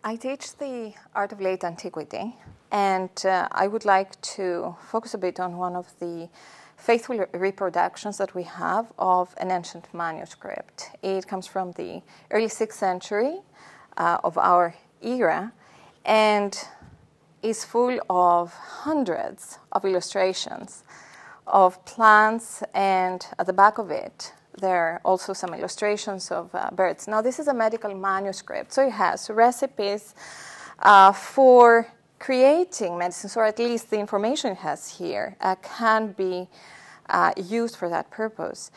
I teach the art of late antiquity, and I would like to focus a bit on one of the faithful reproductions that we have of an ancient manuscript. It comes from the early 6th century of our era and is full of hundreds of illustrations of plants, and at the back of it there are also some illustrations of birds. Now, this is a medical manuscript, so it has recipes for creating medicines, or at least the information it has here can be used for that purpose.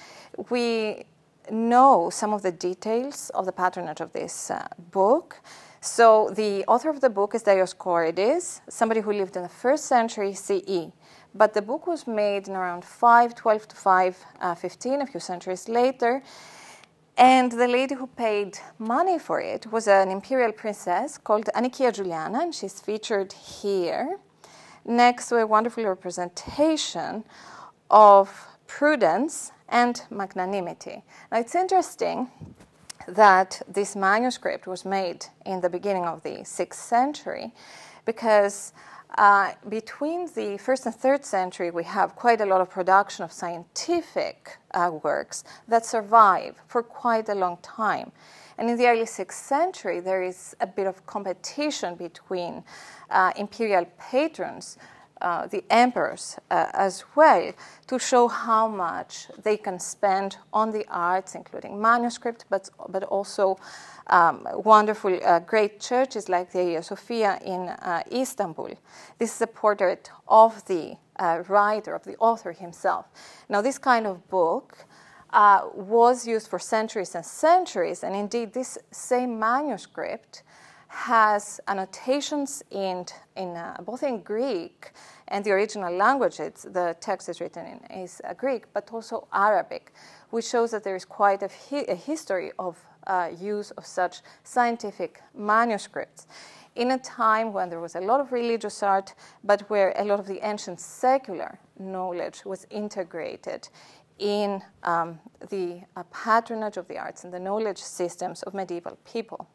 We know some of the details of the patronage of this book. So the author of the book is Dioscorides, somebody who lived in the 1st century CE. But the book was made in around 512 to 515, a few centuries later. And the lady who paid money for it was an imperial princess called Annicia Juliana, and she's featured here next to a wonderful representation of prudence and magnanimity. Now, it's interesting that this manuscript was made in the beginning of the 6th century because between the 1st and 3rd century, we have quite a lot of production of scientific works that survive for quite a long time. And in the early 6th century, there is a bit of competition between imperial patrons, the emperors as well, to show how much they can spend on the arts, including manuscript, but also wonderful great churches like the Hagia Sophia in Istanbul. This is a portrait of the writer, of the author himself. Now, this kind of book was used for centuries and centuries, and indeed this same manuscript has annotations both in Greek and the original language. The text is written in Greek, but also Arabic, which shows that there is quite a history of use of such scientific manuscripts in a time when there was a lot of religious art, but where a lot of the ancient secular knowledge was integrated in the patronage of the arts and the knowledge systems of medieval people.